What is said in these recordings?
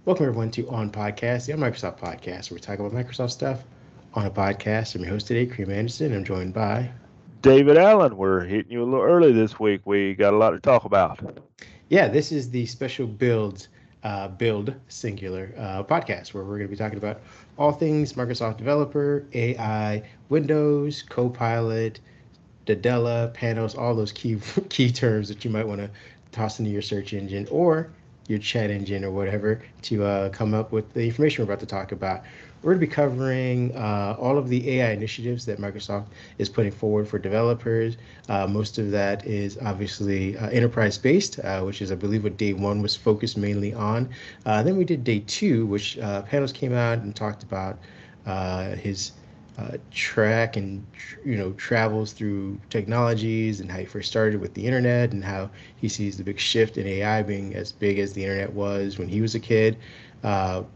Welcome everyone to OnPodcast, the Microsoft podcast, where we talk about Microsoft stuff on a podcast. I'm your host today, Cream Anderson. I'm joined by David Allen, we're hitting you a little early this week. We got a lot to talk about. this is the special build singular podcast where we're going to be talking about all things Microsoft Developer, AI, Windows, Copilot, Dadella, Panos, all those key key terms that you might want to toss into your search engine or your chat engine or whatever to come up with the information we're about to talk about. We're going to be covering all of the AI initiatives that Microsoft is putting forward for developers. Most of that is obviously enterprise based, which is, I believe, what day one was focused mainly on. Then we did day two, which Panos came out and talked about his track and travels through technologies and how he first started with the internet and how he sees the big shift in AI being as big as the internet was when he was a kid. And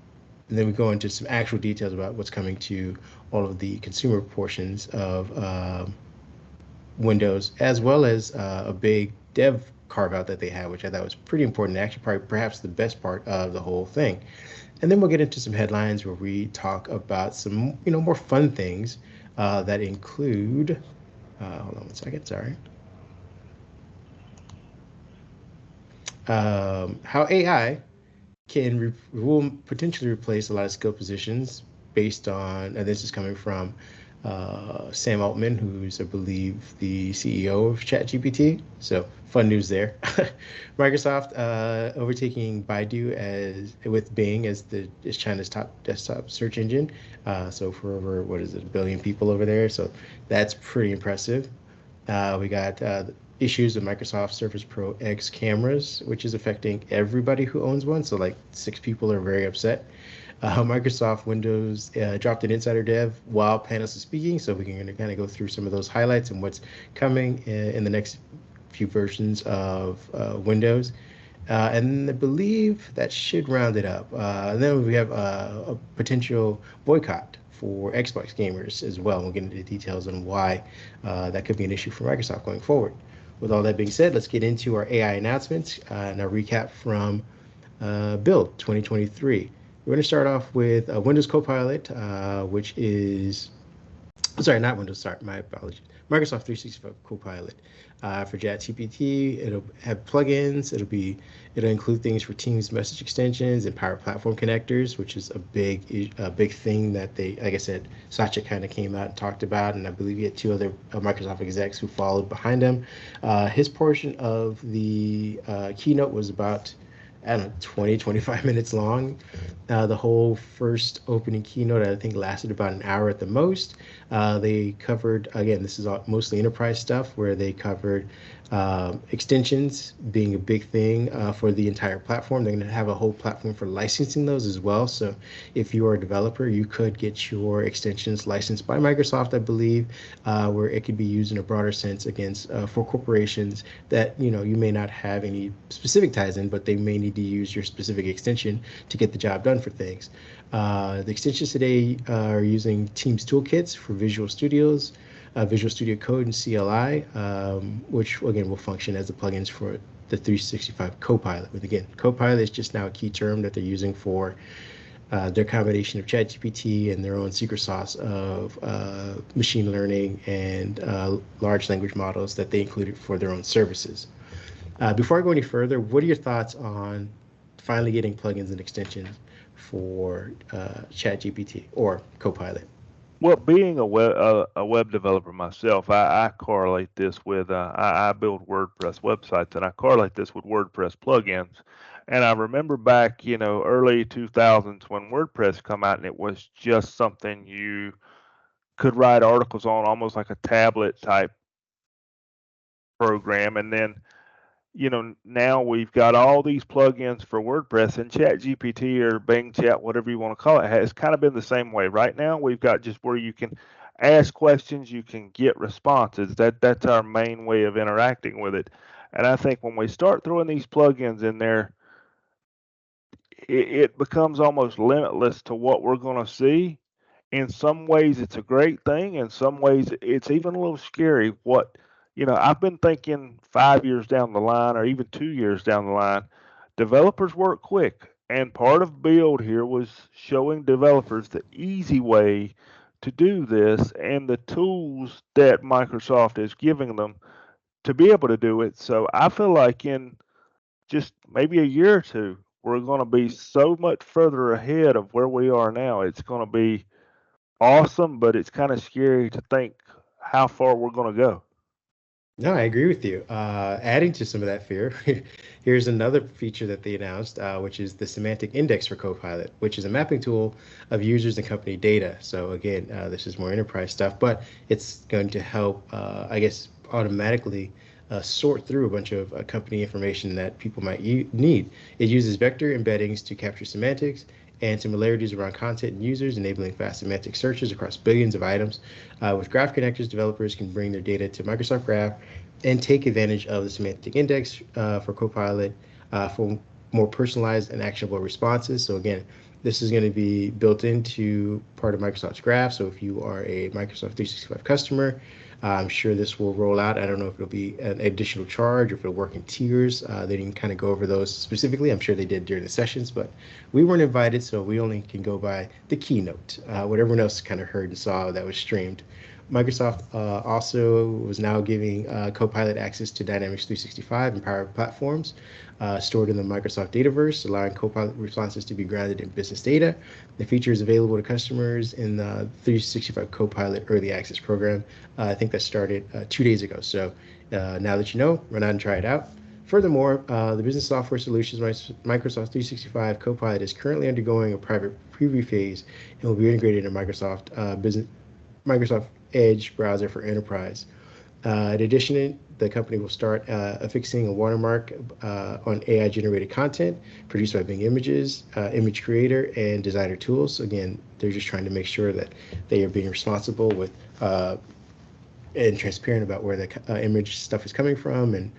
then we go into some actual details about what's coming to all of the consumer portions of Windows, as well as a big dev carve out that they have, which I thought was pretty important. Actually, probably perhaps the best part of the whole thing. And then we'll get into some headlines where we talk about some, more fun things that include. Hold on one second. Sorry. How AI will potentially replace a lot of skill positions based on, and this is coming from Sam Altman, who's, I believe, the CEO of ChatGPT. So fun news there. Microsoft overtaking Baidu as with Bing as China's top desktop search engine. So for over what is it, a billion people over there. So that's pretty impressive. We got issues with Microsoft Surface Pro X cameras, which is affecting everybody who owns one. So like 6 people are very upset. Microsoft Windows dropped an insider dev while Panos is speaking, so we can kind of go through some of those highlights and what's coming in the next few versions of Windows. And I believe that should round it up. And then we have a potential boycott for Xbox gamers as well. We'll get into the details on why that could be an issue for Microsoft going forward. With all that being said, let's get into our AI announcements and our recap from Build 2023. We're going to start off with Windows Copilot, which is, sorry, not Windows, sorry, my apologies. Microsoft 365 Copilot for ChatGPT. It'll have plugins. It'll include things for Teams message extensions and Power Platform connectors, which is a big thing that they, like I said, Satya kind of came out and talked about, and I believe he had two other Microsoft execs who followed behind him. His portion of the keynote was about, I don't know, 20, 25 minutes long. The whole first opening keynote, I think, lasted about an hour at the most. They covered, again, this is mostly enterprise stuff, where they covered extensions being a big thing for the entire platform. They're going to have a whole platform for licensing those as well. So if you are a developer, you could get your extensions licensed by Microsoft, I believe, where it could be used in a broader sense against for corporations that you may not have any specific ties in, but they may need to use your specific extension to get the job done for things. The extensions today are using Teams toolkits for Visual Studios, Visual Studio Code, and CLI, which again will function as the plugins for the 365 Copilot. But again, Copilot is just now a key term that they're using for their combination of ChatGPT and their own secret sauce of machine learning and large language models that they included for their own services. Before I go any further, what are your thoughts on finally getting plugins and extensions for ChatGPT or Copilot? Well, being a web developer myself, I correlate this with I build WordPress websites, and I correlate this with WordPress plugins. And I remember back, early 2000s when WordPress come out, and it was just something you could write articles on, almost like a tablet type program. And then now we've got all these plugins for WordPress, and ChatGPT or Bing Chat, whatever you want to call it, has kind of been the same way. Right now, we've got just where you can ask questions, you can get responses. That's our main way of interacting with it. And I think when we start throwing these plugins in there, it becomes almost limitless to what we're going to see. In some ways, it's a great thing. In some ways, it's even a little scary. I've been thinking 5 years down the line or even 2 years down the line, developers work quick. And part of Build here was showing developers the easy way to do this and the tools that Microsoft is giving them to be able to do it. So I feel like in just maybe a year or two, we're going to be so much further ahead of where we are now. It's going to be awesome, but it's kind of scary to think how far we're going to go. No, I agree with you. Adding to some of that fear, here's another feature that they announced, which is the semantic index for Copilot, which is a mapping tool of users and company data. So again, this is more enterprise stuff, but it's going to help, I guess, automatically sort through a bunch of company information that people might need. It uses vector embeddings to capture semantics and similarities around content and users, enabling fast semantic searches across billions of items. With graph connectors, developers can bring their data to Microsoft Graph and take advantage of the semantic index for Copilot for more personalized and actionable responses. So again, this is going to be built into part of Microsoft's Graph. So if you are a Microsoft 365 customer, I'm sure this will roll out. I don't know if it'll be an additional charge or if it'll work in tiers. They didn't kind of go over those specifically. I'm sure they did during the sessions, but we weren't invited, so we only can go by the keynote, what everyone else kind of heard and saw that was streamed. Microsoft also was now giving Copilot access to Dynamics 365 and Power Platforms stored in the Microsoft Dataverse, allowing Copilot responses to be grounded in business data. The feature is available to customers in the 365 Copilot Early Access Program. I think that started 2 days ago. So now that you know, run out and try it out. Furthermore, the Business Software Solutions Microsoft 365 Copilot is currently undergoing a private preview phase and will be integrated into Microsoft Edge browser for enterprise. In addition, the company will start affixing a watermark on AI-generated content produced by Bing Images, Image Creator, and Designer Tools. Again, they're just trying to make sure that they are being responsible with and transparent about where the image stuff is coming from and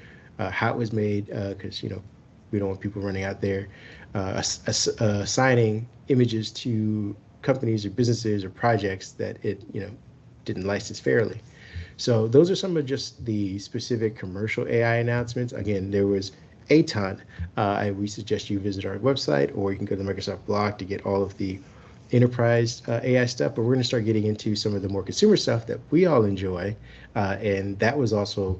how it was made, because we don't want people running out there assigning images to companies or businesses or projects that it didn't license fairly. So those are some of just the specific commercial AI announcements. Again, there was a ton. We suggest you visit our website, or you can go to the Microsoft blog to get all of the enterprise AI stuff. But we're going to start getting into some of the more consumer stuff that we all enjoy, and that was also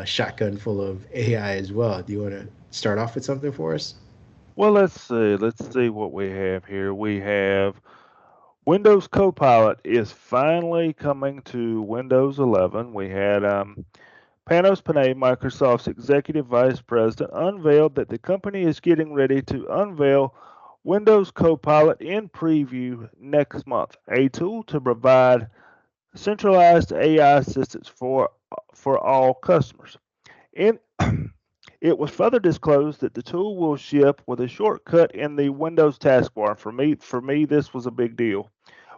shotgun full of AI as well. Do you want to start off with something for us? Well, let's see. Let's see what we have here. We have Windows Copilot is finally coming to Windows 11. We had Panos Panay, Microsoft's executive vice president, unveiled that the company is getting ready to unveil Windows Copilot in preview next month, a tool to provide centralized AI assistance for all customers. In It was further disclosed that the tool will ship with a shortcut in the Windows taskbar. For me, this was a big deal,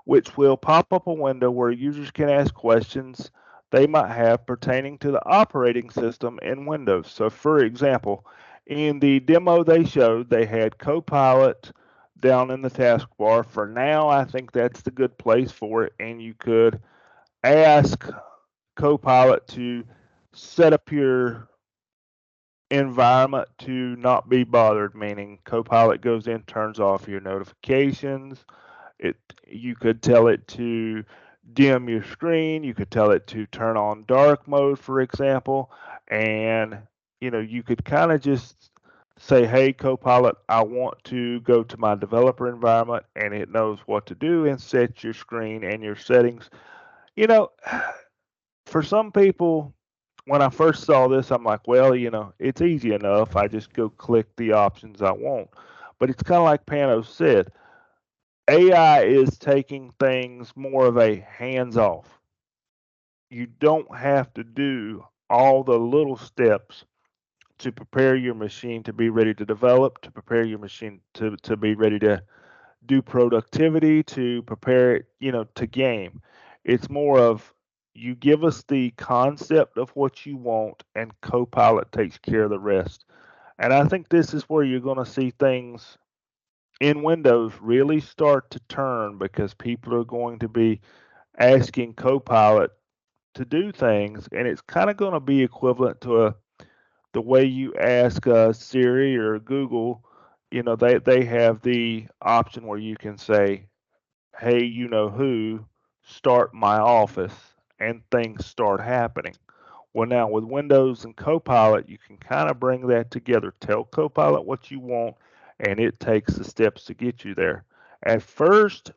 which will pop up a window where users can ask questions they might have pertaining to the operating system in Windows. So, for example, in the demo they showed, they had Copilot down in the taskbar. For now, I think that's the good place for it, and you could ask Copilot to set up your environment to not be bothered, meaning Copilot goes in, turns off your notifications. It You could tell it to dim your screen, you could tell it to turn on dark mode, for example, and you could kind of just say, hey Copilot, I want to go to my developer environment, and it knows what to do and set your screen and your settings. You know, for some people, when I first saw this, I'm like, well, it's easy enough. I just go click the options I want. But it's kind of like Panos said, AI is taking things more of a hands off. You don't have to do all the little steps to prepare your machine to be ready to develop, to prepare your machine to be ready to do productivity, to prepare it, to game. It's more of you give us the concept of what you want, and Copilot takes care of the rest. And I think this is where you're going to see things in Windows really start to turn, because people are going to be asking Copilot to do things, and it's kind of going to be equivalent to the way you ask Siri or Google, they have the option where you can say, hey, who, start my office, and things start happening. Well, now with Windows and Copilot, you can kind of bring that together. Tell Copilot what you want, and it takes the steps to get you there. At first,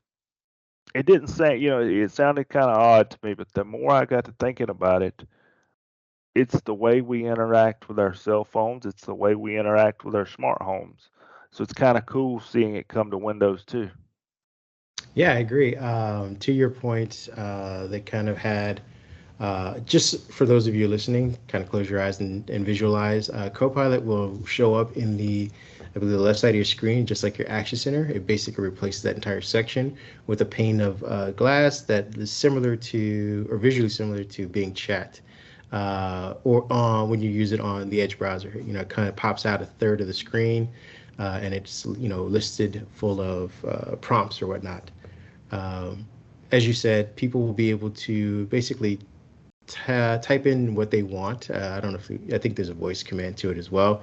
it didn't say, it sounded kind of odd to me, but the more I got to thinking about it, it's the way we interact with our cell phones, it's the way we interact with our smart homes. So it's kind of cool seeing it come to Windows too. Yeah, I agree. To your point, they kind of had, just for those of you listening, kind of close your eyes and visualize. Copilot will show up in I believe, the left side of your screen, just like your Action Center. It basically replaces that entire section with a pane of glass that is similar to, or visually similar to, Bing Chat. Or when you use it on the Edge browser, it kind of pops out a third of the screen, and it's listed full of prompts or whatnot. Um, as you said, people will be able to basically type in what they want. I don't know I think there's a voice command to it as well,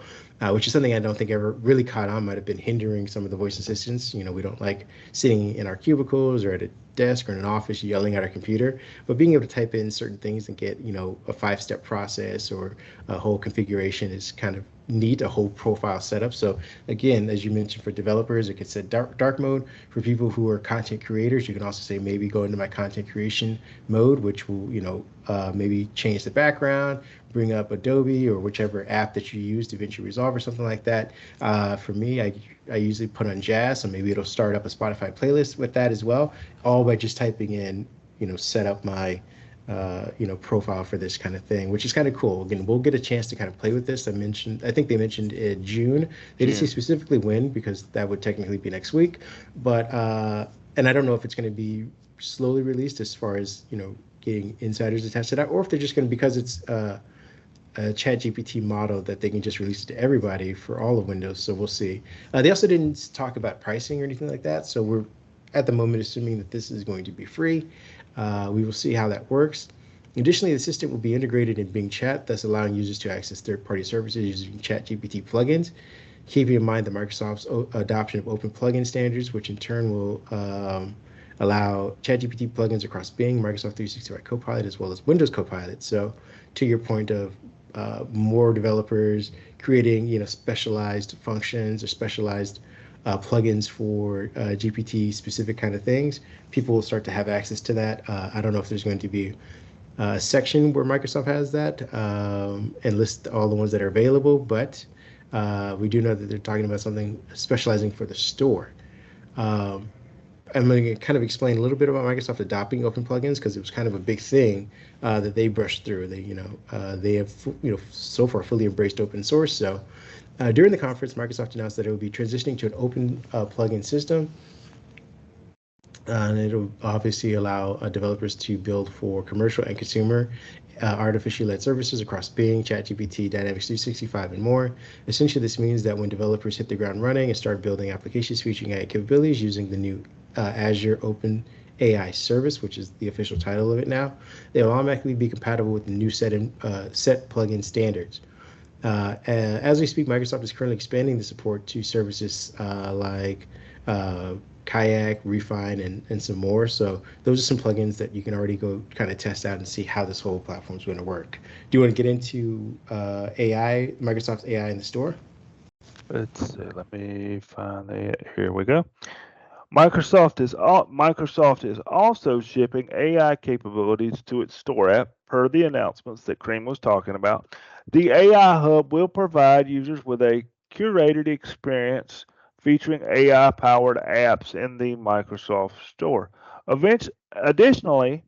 which is something I don't think ever really caught on. Might have been hindering some of the voice assistants. We don't like sitting in our cubicles or at a desk or in an office yelling at our computer, but being able to type in certain things and get a 5-step process or a whole configuration is kind of neat, a whole profile setup. So again, as you mentioned, for developers, it could set dark mode. For people who are content creators, you can also say maybe go into my content creation mode, which will maybe change the background, bring up Adobe or whichever app that you use, DaVinci Resolve or something like that. For me, I usually put on jazz, so maybe it'll start up a Spotify playlist with that as well, all by just typing in, set up my profile for this kind of thing, which is kind of cool. Again, we'll get a chance to kind of play with this. I think they mentioned in June. They didn't say specifically when, because that would technically be next week. But and I don't know if it's going to be slowly released as far as getting insiders attached to that, or if they're just going to, because it's a Chat GPT model, that they can just release it to everybody for all of Windows. So we'll see. They also didn't talk about pricing or anything like that. So we're at the moment assuming that this is going to be free. We will see how that works. Additionally, the assistant will be integrated in Bing Chat, thus allowing users to access third-party services using ChatGPT plugins, keeping in mind the Microsoft's adoption of open plugin standards, which in turn will allow ChatGPT plugins across Bing, Microsoft 365 Copilot, as well as Windows Copilot. So to your point of more developers creating specialized functions or specialized plugins for GPT specific kind of things, people will start to have access to that. I don't know if there's going to be a section where Microsoft has that and list all the ones that are available, but we do know that they're talking about something specializing for the store. I'm going to kind of explain a little bit about Microsoft adopting open plugins, because it was kind of a big thing that they brushed through. They have so far fully embraced open source. So during the conference, Microsoft announced that it would be transitioning to an open plugin system. And it'll obviously allow developers to build for commercial and consumer artificial-led services across Bing, ChatGPT, Dynamics 365, and more. Essentially, this means that when developers hit the ground running and start building applications featuring AI capabilities using the new Azure Open AI service, which is the official title of it now, they will automatically be compatible with the new set plugin standards. As we speak, Microsoft is currently expanding the support to services like Kayak, Refine, and some more. So those are some plugins that you can already go kind of test out and see how this whole platform is going to work. Do you want to get into AI, Microsoft's AI in the store? Let's see. Let me find it. Here we go. Microsoft is also shipping AI capabilities to its store app, per the announcements that Cream was talking about. The AI Hub will provide users with a curated experience featuring AI-powered apps in the Microsoft Store. Additionally,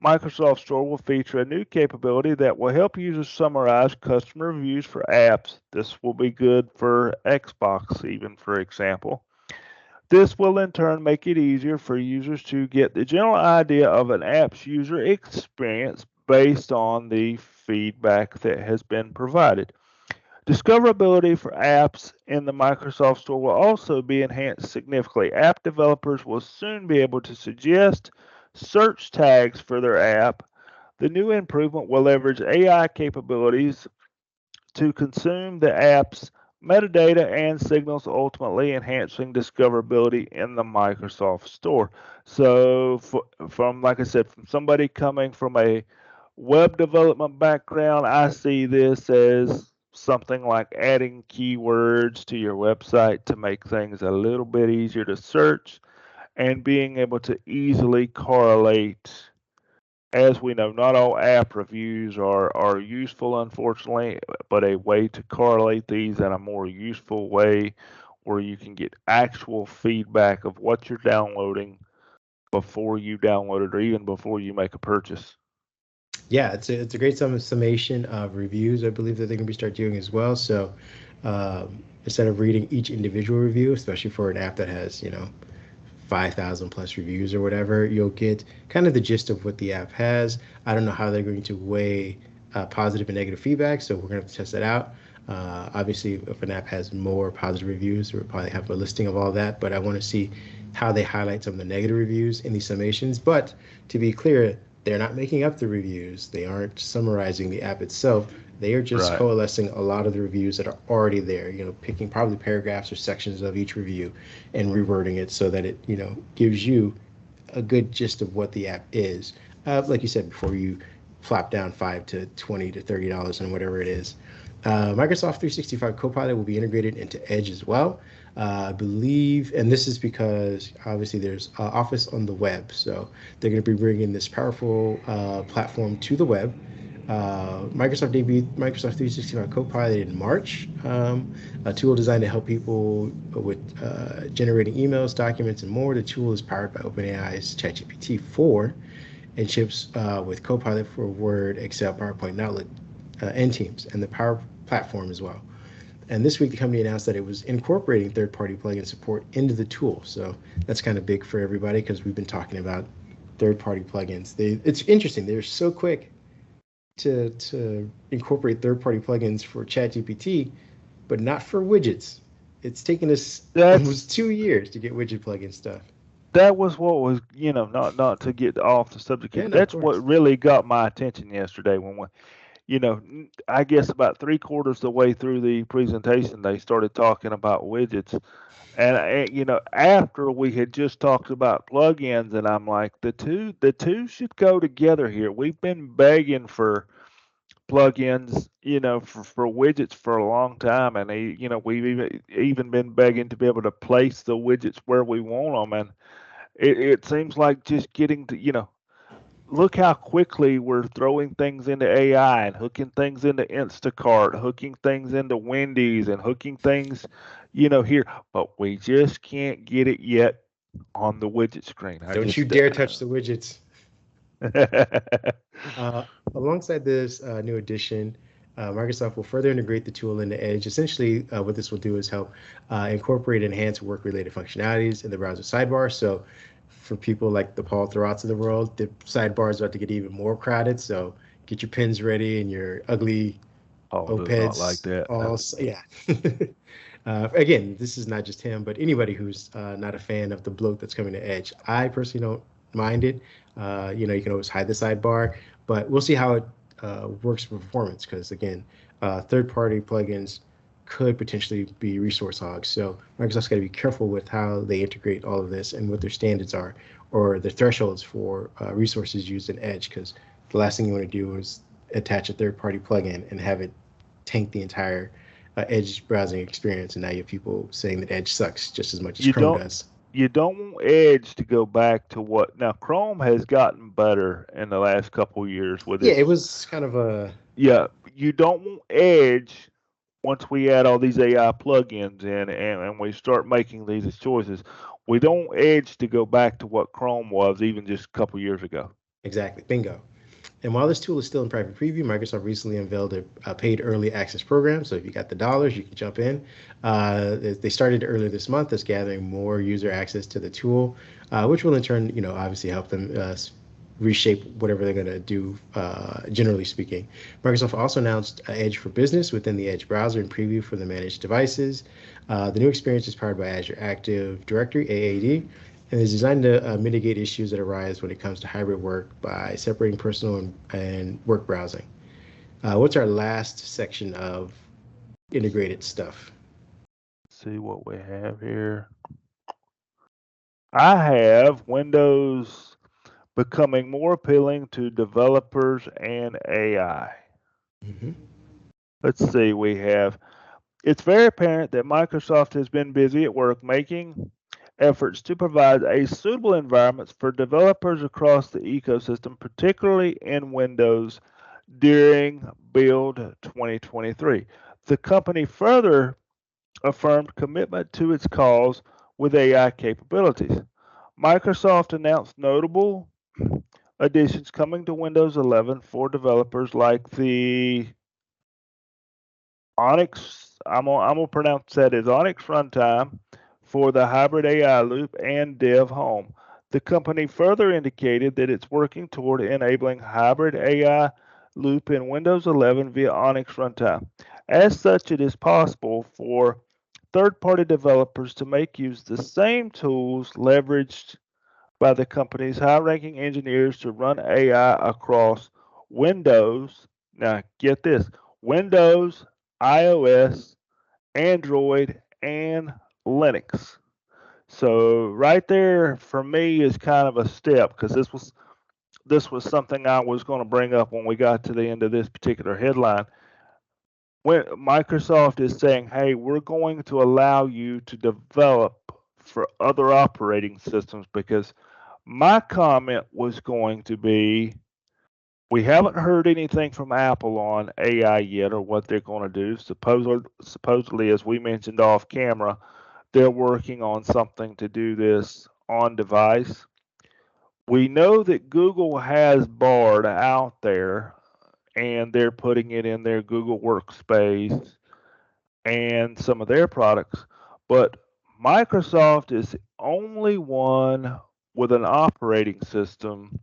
Microsoft Store will feature a new capability that will help users summarize customer reviews for apps. This will be good for Xbox, even, for example. This will in turn make it easier for users to get the general idea of an app's user experience based on the feedback that has been provided. Discoverability for apps in the Microsoft Store will also be enhanced significantly. App developers will soon be able to suggest search tags for their app. The new improvement will leverage AI capabilities to consume the app's metadata and signals, ultimately enhancing discoverability in the Microsoft Store. So, from like I said, from somebody coming from a web development background, I see this as something like adding keywords to your website to make things a little bit easier to search and being able to easily correlate. As we know, not all app reviews are useful, unfortunately, but a way to correlate these in a more useful way where you can get actual feedback of what you're downloading before you download it or even before you make a purchase. Yeah, it's a great summation of reviews. I believe that they can be start doing as well. So instead of reading each individual review, especially for an app that has 5,000 plus reviews or whatever, you'll get kind of the gist of what the app has. I don't know how they're going to weigh positive and negative feedback, so we're going to have to test that out. Obviously, if an app has more positive reviews, we'll probably have a listing of all that, but I want to see how they highlight some of the negative reviews in these summations. But to be clear, they're not making up the reviews. They aren't summarizing the app itself. They are just Right. coalescing a lot of the reviews that are already there, picking probably paragraphs or sections of each review and rewording it so that it, gives you a good gist of what the app is. Like you said before, you flop down $5 to $20 to $30 and whatever it is. Microsoft 365 Copilot will be integrated into Edge as well. I believe, and this is because obviously there's Office on the web, so they're going to be bringing this powerful platform to the web. Microsoft debuted Microsoft 365 Copilot in March, a tool designed to help people with generating emails, documents, and more. The tool is powered by OpenAI's ChatGPT 4 and ships with Copilot for Word, Excel, PowerPoint, and Outlook and Teams, and the Power Platform as well. And this week, the company announced that it was incorporating third-party plugin support into the tool. So that's kind of big for everybody because we've been talking about third-party plugins. It's interesting. They're so quick to incorporate third-party plugins for ChatGPT, but not for widgets. It's taken us That's almost 2 years to get widget plugin stuff. that was what was, not to get off the subject here, Yeah, but no, of that's what course. really got my attention yesterday when we, I guess about three-quarters the way through the presentation, they started talking about widgets. And after we had just talked about plugins, and I'm like, the two should go together here. We've been begging for plugins, for widgets for a long time, and we've even been begging to be able to place the widgets where we want them. And it seems like just getting to, look how quickly we're throwing things into AI and hooking things into Instacart, hooking things into Wendy's, and hooking things, here. But we just can't get it yet on the widget screen. I Don't you just, dare touch the widgets. Uh, Alongside this new addition, Microsoft will further integrate the tool into Edge. Essentially, what this will do is help incorporate enhanced work-related functionalities in the browser sidebar. So, for people like the Paul Thurrotts of the world, the sidebar is about to get even more crowded. So, get your pins ready and your ugly Paul does not like OPEDs. that. Yeah. Again, this is not just him, but anybody who's not a fan of the bloat that's coming to Edge. I personally don't mind it. You can always hide the sidebar, but we'll see how it works for performance. Because again, third-party plugins could potentially be resource hogs. So Microsoft's got to be careful with how they integrate all of this and what their standards are or the thresholds for resources used in Edge. Because the last thing you want to do is attach a third-party plugin and have it tank the entire Edge browsing experience. And now you have people saying that Edge sucks just as much as You Chrome don't does. you don't want Edge to go back to what now Chrome has gotten better in the last couple of years with Yeah, it its. was kind of a Yeah, you don't want Edge once we add all these AI plugins in and we start making these choices. We don't want Edge to go back to what Chrome was even just a couple years ago. exactly bingo. And while this tool is still in private preview, Microsoft recently unveiled a paid early access program. So if you got the dollars, you can jump in. They started earlier this month, that's gathering more user access to the tool, which will in turn, obviously help them reshape whatever they're going to do, generally speaking. Microsoft also announced Edge for Business within the Edge browser in preview for the managed devices. The new experience is powered by Azure Active Directory, AAD, and is designed to mitigate issues that arise when it comes to hybrid work by separating personal and work browsing. What's our last section of integrated stuff? see what we have here. I have Windows becoming more appealing to developers and AI. Mm-hmm. Let's see, we have it's very apparent that Microsoft has been busy at work making efforts to provide a suitable environments for developers across the ecosystem, particularly in Windows during Build 2023. The company further affirmed commitment to its cause with AI capabilities. Microsoft announced notable additions coming to Windows 11 for developers like the Onyx. I'm gonna pronounce that as Onyx Runtime for the hybrid AI loop and Dev Home. The company further indicated that it's working toward enabling hybrid AI loop in Windows 11 via Onyx Runtime. As such, it is possible for third-party developers to make use of the same tools leveraged by the company's high-ranking engineers to run AI across Windows. Now, get this: Windows, iOS, Android, and Linux. So right there for me is kind of a step because this was something I was going to bring up when we got to the end of this particular headline. When Microsoft is saying, "Hey, we're going to allow you to develop for other operating systems," because my comment was going to be, we haven't heard anything from Apple on AI yet or what they're going to do. Supposedly, as we mentioned off camera, they're working on something to do this on device. We know that Google has Bard out there and they're putting it in their Google Workspace and some of their products, but Microsoft is the only one with an operating system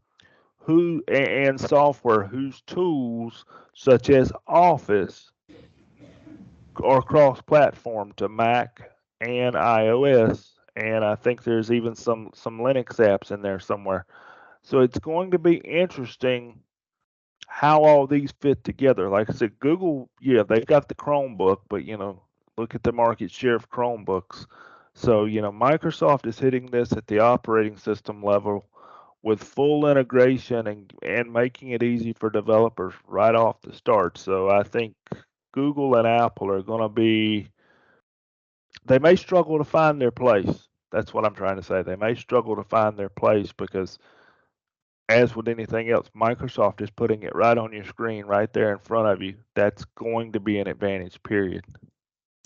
who and software whose tools such as Office are cross-platform to Mac and iOS, and I think there's even some Linux apps in there somewhere. So it's going to be interesting how all these fit together. Like I said, Google, yeah, they've got the Chromebook, but look at the market share of Chromebooks. So, Microsoft is hitting this at the operating system level with full integration and making it easy for developers right off the start. So I think Google and Apple are going to they may struggle to find their place. That's what I'm trying to say. They may struggle to find their place because, as with anything else, Microsoft is putting it right on your screen, right there in front of you. That's going to be an advantage, period.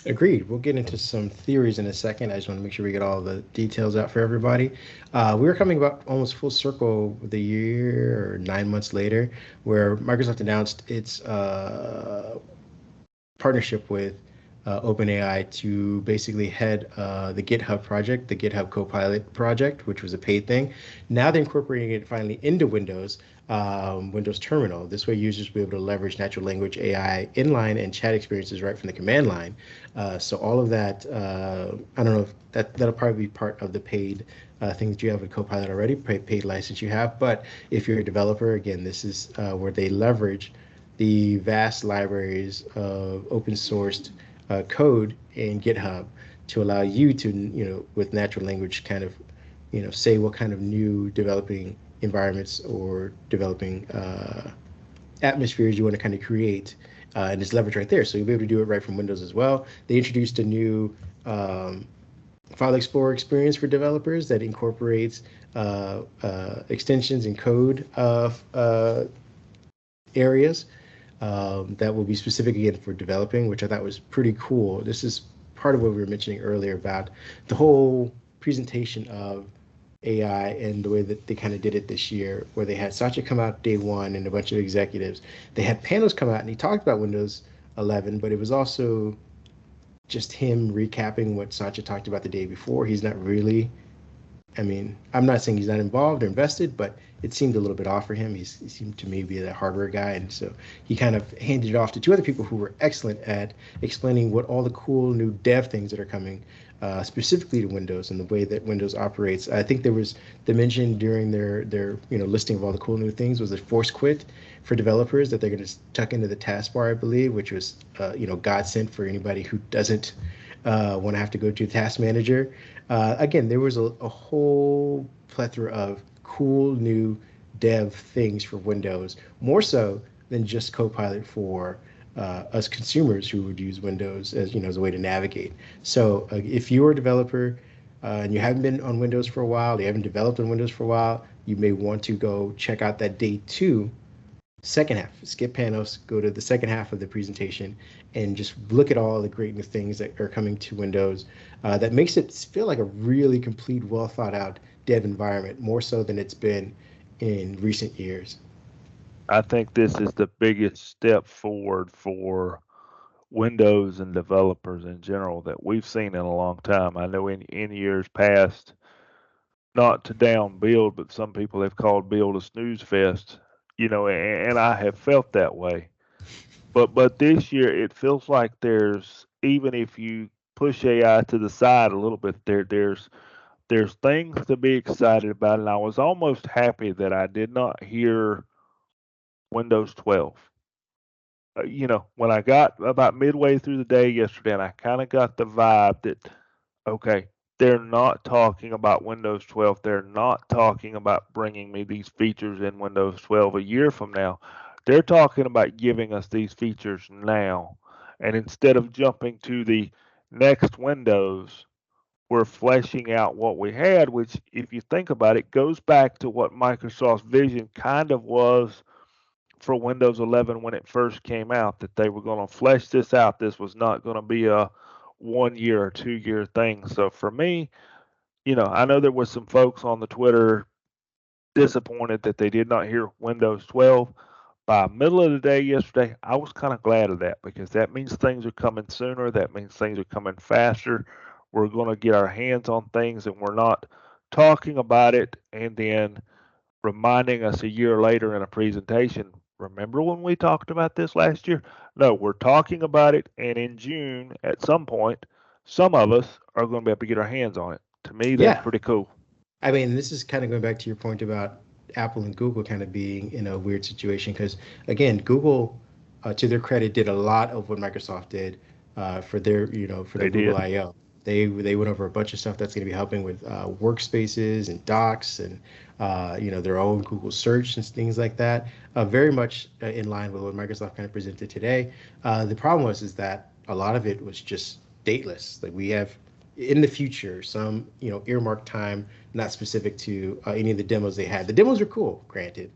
Agreed. We'll get into some theories in a second. I just want to make sure we get all the details out for everybody. We were coming about almost full circle with a year or 9 months later, where Microsoft announced its partnership with OpenAI to basically head the GitHub project, the GitHub Copilot project, which was a paid thing. Now they're incorporating it finally into Windows, Windows Terminal. This way, users will be able to leverage natural language AI inline and chat experiences right from the command line. So all of that, I don't know if that'll probably be part of the paid thing that you have with Copilot already, paid license you have. But if you're a developer, again, this is where they leverage the vast libraries of open sourced code in GitHub to allow you to, with natural language kind of, say what kind of new developing environments or developing atmospheres you want to kind of create. And it's leverage right there. So you'll be able to do it right from Windows as well. They introduced a new File Explorer experience for developers that incorporates extensions and code areas that will be specific again for developing, which I thought was pretty cool. This is part of what we were mentioning earlier about the whole presentation of AI and the way that they kind of did it this year, where they had Satya come out day one and a bunch of executives. They had panels come out and he talked about Windows 11, but it was also just him recapping what Satya talked about the day before. He's not really, I'm not saying he's not involved or invested, but it seemed a little bit off for him. He seemed to me be the hardware guy. And so he kind of handed it off to two other people who were excellent at explaining what all the cool new dev things that are coming specifically to Windows and the way that Windows operates. I think there was the mention during their listing of all the cool new things was a force quit for developers that they're going to tuck into the taskbar, I believe, which was godsend for anybody who doesn't when I have to go to Task Manager. Again, there was a whole plethora of cool new dev things for Windows, more so than just Copilot for us consumers who would use Windows as as a way to navigate. So if you're a developer and you haven't been on Windows for a while, you haven't developed on Windows for a while, you may want to go check out that day two second half. Skip Panos, go to the second half of the presentation, and just look at all the great new things that are coming to Windows. That makes it feel like a really complete, well thought out dev environment, more so than it's been in recent years. I think this is the biggest step forward for Windows and developers in general that we've seen in a long time. I know in years past, not to down Build, but some people have called Build a snooze fest, and I have felt that way. But this year it feels like there's, even if you push AI to the side a little bit, there's things to be excited about, and I was almost happy that I did not hear Windows 12. When I got about midway through the day yesterday, and I kind of got the vibe that, okay, they're not talking about Windows 12. They're not talking about bringing me these features in Windows 12 a year from now. They're talking about giving us these features now. And instead of jumping to the next Windows, we're fleshing out what we had, which, if you think about it, goes back to what Microsoft's vision kind of was for Windows 11 when it first came out, that they were going to flesh this out. This was not going to be a 1 year or 2 year thing. So for me, I know there was some folks on the Twitter disappointed that they did not hear Windows 12. By middle of the day yesterday, I was kind of glad of that, because that means things are coming sooner. That means things are coming faster. We're going to get our hands on things, and we're not talking about it and then reminding us a year later in a presentation, remember when we talked about this last year? No, we're talking about it, and in June, at some point, some of us are going to be able to get our hands on it. To me, that's Yeah, pretty cool. I mean, this is kind of going back to your point about Apple and Google kind of being in a weird situation because, again, Google, to their credit, did a lot of what Microsoft did for their, for their They Google did. I/O. They went over a bunch of stuff that's going to be helping with workspaces and docs and their own Google search and things like that. Very much in line with what Microsoft kind of presented today. The problem was is that a lot of it was just dateless. Like we have in the future some earmarked time not specific to any of the demos they had. The demos are cool, granted,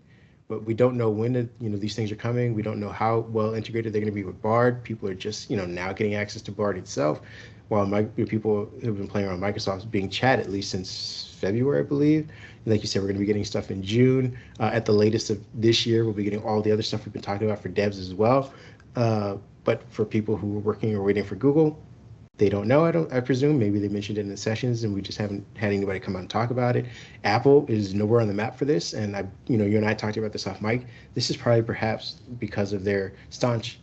but we don't know when these things are coming. We don't know how well integrated they're going to be with Bard. People are just now getting access to Bard itself, while people who've been playing around Microsoft's Bing Chat at least since February, I believe. And like you said, we're going to be getting stuff in June. At the latest of this year, we'll be getting all the other stuff we've been talking about for devs as well. But for people who are working or waiting for Google, they don't know. I presume maybe they mentioned it in the sessions, and we just haven't had anybody come out and talk about it. Apple is nowhere on the map for this, and you and I talked about this off mic. This is probably perhaps because of their staunch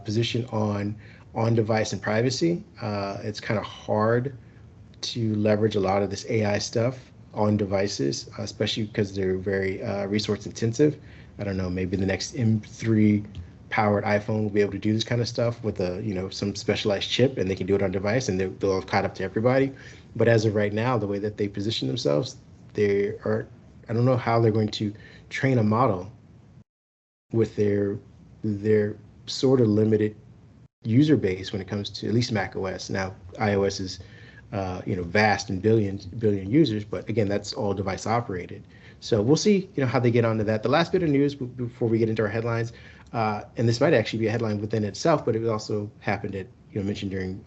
position on device and privacy. It's kind of hard to leverage a lot of this AI stuff on devices, especially because they're very resource intensive. I don't know, maybe the next M3 powered iPhone will be able to do this kind of stuff with some specialized chip, and they can do it on device, and they'll have caught up to everybody. But as of right now, the way that they position themselves, I don't know how they're going to train a model with their sort of limited user base when it comes to at least Mac OS. Now iOS is vast and billion users, but again, that's all device operated. So we'll see how they get onto that. The last bit of news before we get into our headlines, and this might actually be a headline within itself, but it also happened at mentioned during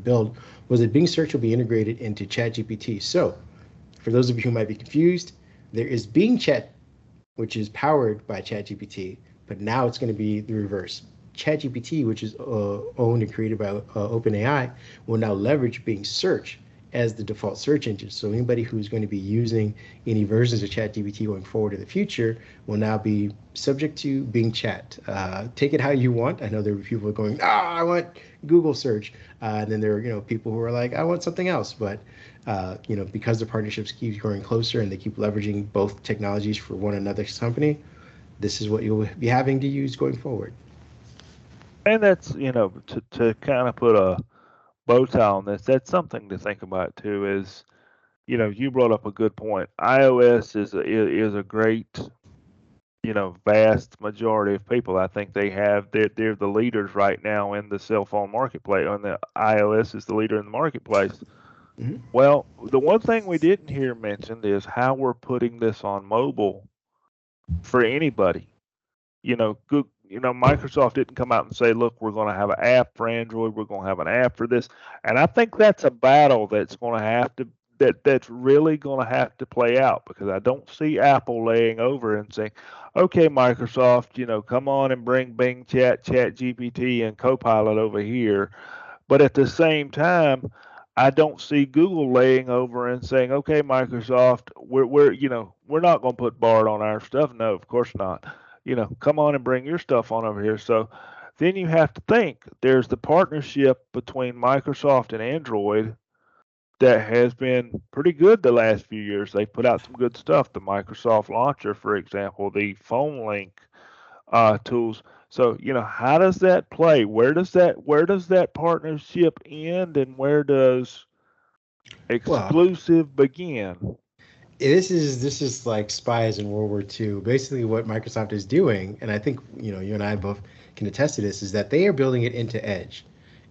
build, was that Bing Search will be integrated into ChatGPT. So for those of you who might be confused, there is Bing Chat, which is powered by ChatGPT, but now it's going to be the reverse. ChatGPT, which is owned and created by OpenAI, will now leverage Bing Search as the default search engine. So anybody who's going to be using any versions of ChatGPT going forward in the future will now be subject to Bing Chat. Take it how you want. I know there are people who are going, I want Google search. And then there are people who are like, I want something else. But because the partnerships keep growing closer and they keep leveraging both technologies for one another's company, this is what you'll be having to use going forward. And that's, to kind of put a bow tie on this. That's something to think about too. Is you brought up a good point. iOS is a great, vast majority of people. I think they're the leaders right now in the cell phone marketplace. On the iOS is the leader in the marketplace. Hmm. Well, the one thing we didn't hear mentioned is how we're putting this on mobile for anybody. Microsoft didn't come out and say, "Look, we're going to have an app for Android. We're going to have an app for this." And I think that's a battle that's going to have to that's really going to have to play out, because I don't see Apple laying over and saying, "Okay, Microsoft, come on and bring Bing Chat, Chat GPT, and Copilot over here." But at the same time, I don't see Google laying over and saying, "Okay, Microsoft, we're not going to put Bard on our stuff." No, of course not. Come on and bring your stuff on over here. So then you have to think there's the partnership between Microsoft and Android that has been pretty good the last few years. They've put out some good stuff. The Microsoft Launcher, for example, the Phone Link tools. So how does that play? Where does that partnership end, and where does Well, exclusive begin? this is like spies in World War II. Basically, what Microsoft is doing, and I think you and I both can attest to this, is that they are building it into Edge,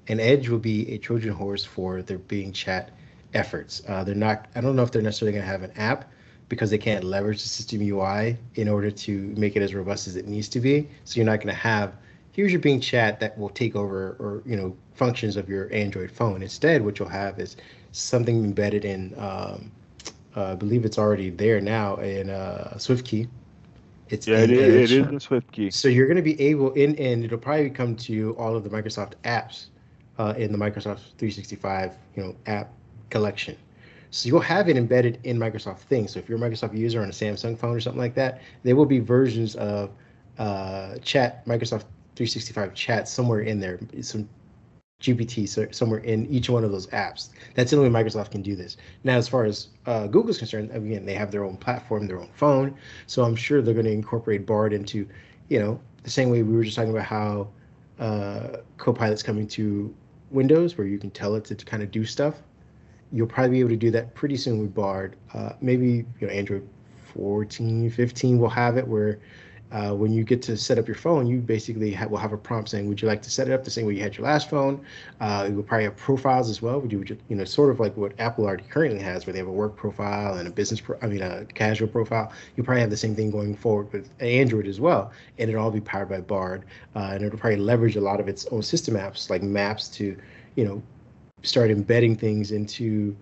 and Edge will be a Trojan horse for their Bing Chat efforts. They're not. I don't know if they're necessarily going to have an app because they can't leverage the system UI in order to make it as robust as it needs to be. So you're not going to have here's your Bing Chat that will take over or functions of your Android phone. Instead, what you'll have is something embedded in. I believe it's already there now in SwiftKey. It's Yeah, it in is. It Edge. is in SwiftKey. So you're going to be able and it'll probably come to all of the Microsoft apps in the Microsoft 365, app collection. So you'll have it embedded in Microsoft Things. So if you're a Microsoft user on a Samsung phone or something like that, there will be versions of chat Microsoft 365 chat somewhere in there. Some GPT somewhere in each one of those apps. That's the only way Microsoft can do this. Now, as far as Google's concerned, again, they have their own platform, their own phone, so I'm sure they're going to incorporate Bard into, the same way we were just talking about how Copilot's coming to Windows, where you can tell it to kind of do stuff. You'll probably be able to do that pretty soon with Bard. Maybe Android 14, 15 will have it where when you get to set up your phone, you basically will have a prompt saying, "Would you like to set it up the same way you had your last phone?" You will probably have profiles as well. Would you, sort of like what Apple already currently has, where they have a work profile and a a casual profile. You probably have the same thing going forward with Android as well, and it'll all be powered by Bard, and it'll probably leverage a lot of its own system apps like Maps to, you know, start embedding things into,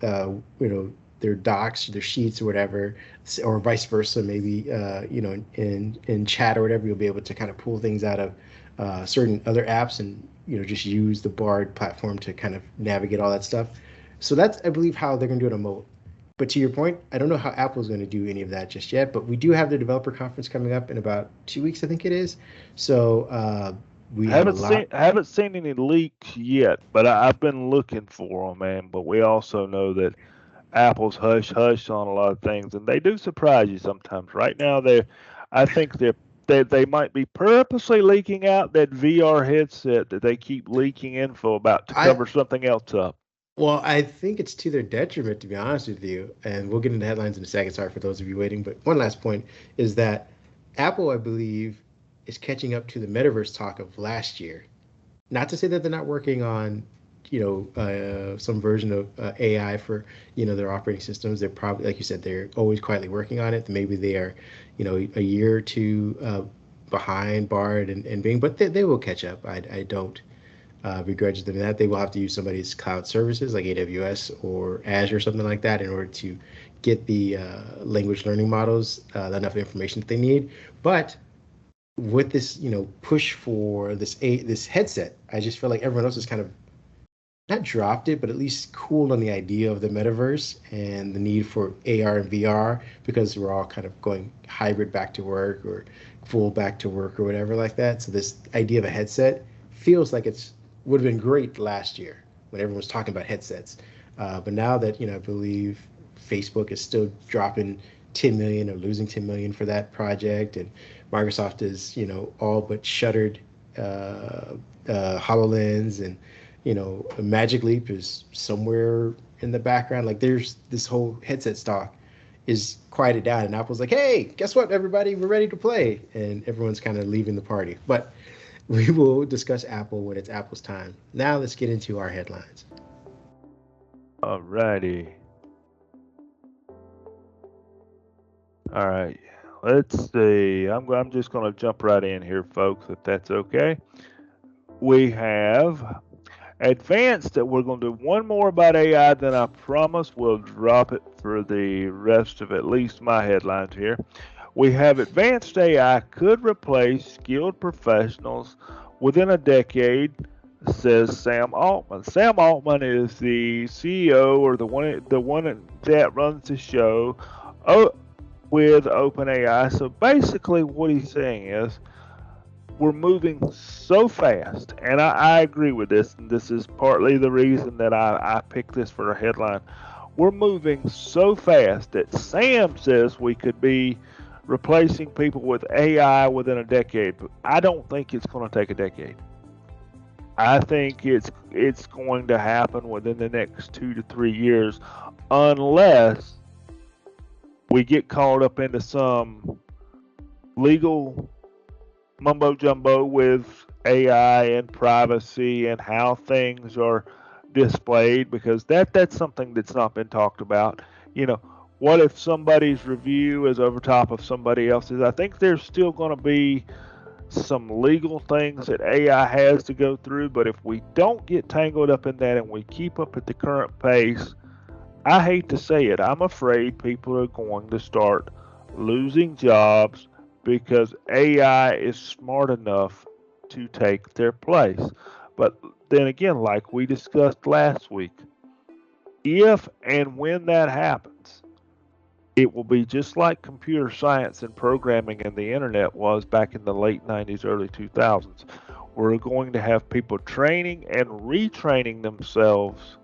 uh, you know, their docs, their sheets, or whatever, or vice versa. Maybe in chat or whatever, you'll be able to kind of pull things out of certain other apps, and just use the Bard platform to kind of navigate all that stuff. So that's, I believe, how they're going to do it on mobile. But to your point, I don't know how Apple's going to do any of that just yet. But we do have the developer conference coming up in about 2 weeks, I think it is. So we I have a haven't seen lot. I haven't seen any leaks yet, but I've been looking for them, man. But we also know that Apple's hush hush on a lot of things, and they do surprise you sometimes. Right now, I think they might be purposely leaking out that VR headset that they keep leaking info about to I cover something else up. Well, I think it's to their detriment, to be honest with you. And we'll get into headlines in a second. Sorry for those of you waiting. But one last point is that Apple, I believe, is catching up to the metaverse talk of last year. Not to say that they're not working on, some version of AI for, their operating systems. They're probably, like you said, they're always quietly working on it. Maybe they are, a year or two behind Bard and Bing, but they will catch up. I don't begrudge them that. They will have to use somebody's cloud services like AWS or Azure or something like that in order to get the language learning models enough information that they need. But with this, push for this headset, I just feel like everyone else has kind of not dropped it, but at least cooled on the idea of the metaverse and the need for AR and VR, because we're all kind of going hybrid back to work or full back to work or whatever like that. So this idea of a headset feels like it's would have been great last year when everyone was talking about headsets. But now that, I believe Facebook is still dropping 10 million or losing 10 million for that project, and Microsoft is, all but shuttered HoloLens, and Magic Leap is somewhere in the background. Like there's this whole headset stock is quieted down, and Apple's like, "Hey, guess what, everybody? We're ready to play," and everyone's kind of leaving the party. But we will discuss Apple when it's Apple's time. Now let's get into our headlines. Alrighty. All right. Let's see. I'm just going to jump right in here, folks, if that's okay. We have advanced that we're going to do one more about AI, then I promise we'll drop it for the rest of at least my headlines here. We have advanced AI could replace skilled professionals within a decade, says Sam Altman. Sam Altman is the CEO or the one that runs the show with OpenAI. So basically what he's saying is we're moving so fast, and I agree with this, and this is partly the reason that I picked this for a headline. We're moving so fast that Sam says we could be replacing people with AI within a decade, but I don't think it's going to take a decade. I think it's going to happen within the next 2 to 3 years, unless we get caught up into some legal mumbo jumbo with AI and privacy and how things are displayed, because that's something that's not been talked about. What if somebody's review is over top of somebody else's? I think there's still going to be some legal things that AI has to go through, but if we don't get tangled up in that and we keep up at the current pace, I hate to say it, I'm afraid people are going to start losing jobs because AI is smart enough to take their place. But then again, like we discussed last week, if and when that happens, it will be just like computer science and programming and the internet was back in the late 90s, early 2000s. We're going to have people training and retraining themselves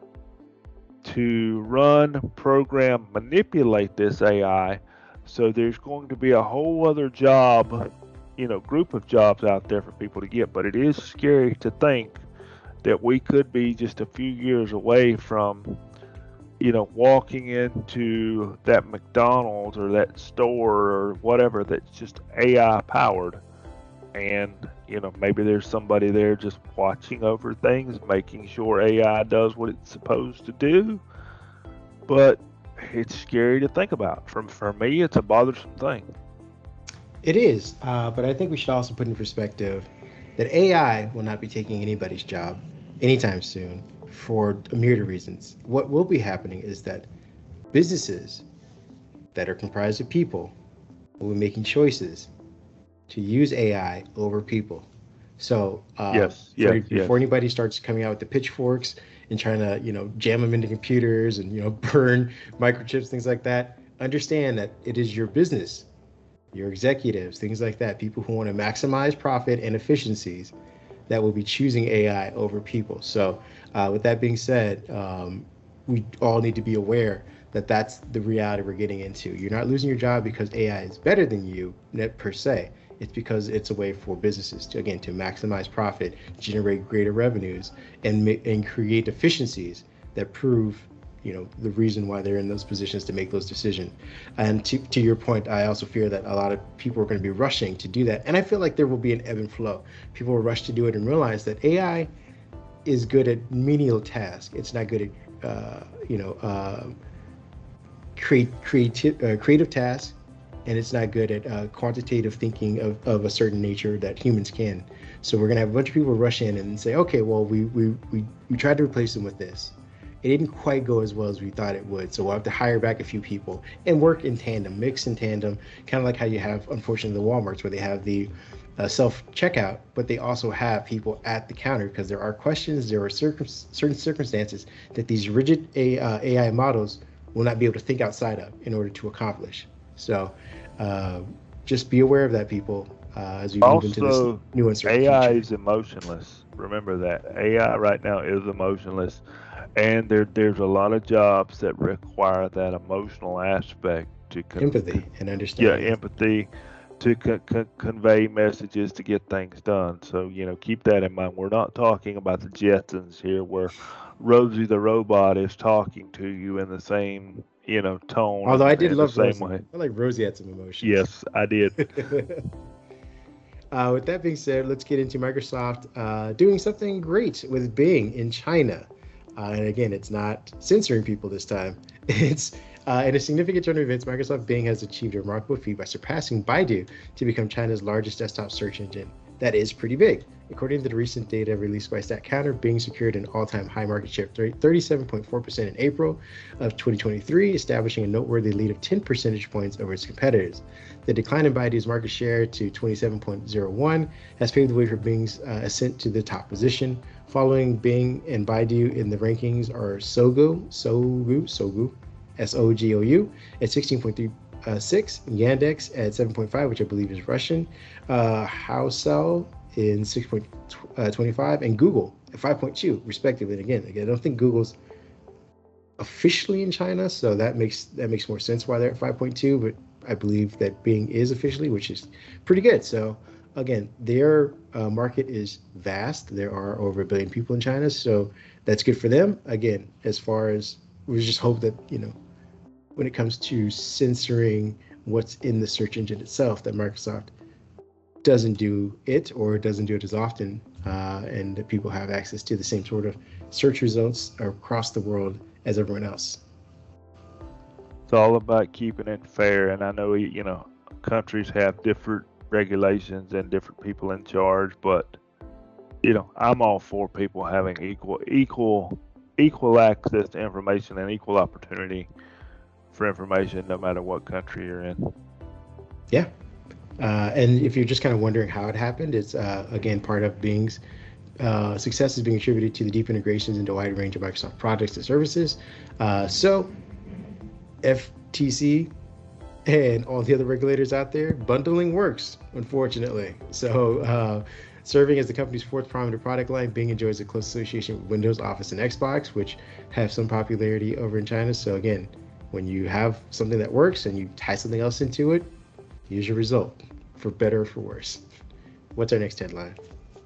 to run, program, manipulate this AI. So there's going to be a whole other job, group of jobs out there for people to get. But it is scary to think that we could be just a few years away from, walking into that McDonald's or that store or whatever that's just AI powered. And, maybe there's somebody there just watching over things, making sure AI does what it's supposed to do. But it's scary to think about. For me, it's a bothersome thing. It is, but I think we should also put in perspective that AI will not be taking anybody's job anytime soon for a myriad of reasons. What will be happening is that businesses that are comprised of people will be making choices to use AI over people. So before anybody starts coming out with the pitchforks and trying to, jam them into computers and, burn microchips, things like that, understand that it is your business, your executives, things like that, people who want to maximize profit and efficiencies that will be choosing AI over people. So with that being said, we all need to be aware that that's the reality we're getting into. You're not losing your job because AI is better than you per se. It's because it's a way for businesses to maximize profit, generate greater revenues, and create efficiencies that prove, the reason why they're in those positions to make those decisions. And to your point, I also fear that a lot of people are going to be rushing to do that. And I feel like there will be an ebb and flow. People will rush to do it and realize that AI is good at menial tasks. It's not good at, creative tasks. And it's not good at quantitative thinking of a certain nature that humans can. So we're gonna have a bunch of people rush in and say, okay, well, we tried to replace them with this. It didn't quite go as well as we thought it would. So we'll have to hire back a few people and work in tandem, mix in tandem, kind of like how you have, unfortunately, the Walmarts where they have the self-checkout, but they also have people at the counter because there are questions, there are certain circumstances that these rigid AI models will not be able to think outside of in order to accomplish. So just be aware of that, people, as we move into this new uncertain AI future. is emotionless. Remember that. AI right now is emotionless. And there's a lot of jobs that require that emotional aspect to Empathy and understanding. Yeah, empathy to convey messages to get things done. So, keep that in mind. We're not talking about the Jetsons here where Rosie the robot is talking to you in the same, tone Although I and did in the love same Rosie. way. I like Rosie had some emotions. Yes, I did. With that being said, let's get into Microsoft doing something great with Bing in China. And again, it's not censoring people this time. It's in a significant turn of events, Microsoft Bing has achieved a remarkable feat by surpassing Baidu to become China's largest desktop search engine. That is pretty big. According to the recent data released by StatCounter, Bing secured an all-time high market share of 37.4% in April of 2023, establishing a noteworthy lead of 10 percentage points over its competitors. The decline in Baidu's market share to 27.01 has paved the way for Bing's ascent to the top position. Following Bing and Baidu in the rankings are Sogou, Sogou at 16.36, Yandex at 7.5, which I believe is Russian, Haosao in 6.25, and Google at 5.2, respectively. And again, I don't think Google's officially in China, so that makes more sense why they're at 5.2, but I believe that Bing is officially, which is pretty good. So again, their market is vast. There are over 1 billion people in China, so that's good for them. Again, as far as we just hope that, when it comes to censoring what's in the search engine itself, that Microsoft doesn't do it or doesn't do it as often, and that people have access to the same sort of search results across the world as everyone else. It's all about keeping it fair, and I know countries have different regulations and different people in charge, but I'm all for people having equal access to information and equal opportunity for information, no matter what country you're in. Yeah. And if you're just kind of wondering how it happened, it's again part of Bing's success is being attributed to the deep integrations into a wide range of Microsoft products and services. So FTC and all the other regulators out there, bundling works, unfortunately. So serving as the company's fourth prominent product line, Bing enjoys a close association with Windows, Office, and Xbox, which have some popularity over in China. So again, when you have something that works and you tie something else into it, here's your result, for better or for worse. What's our next headline?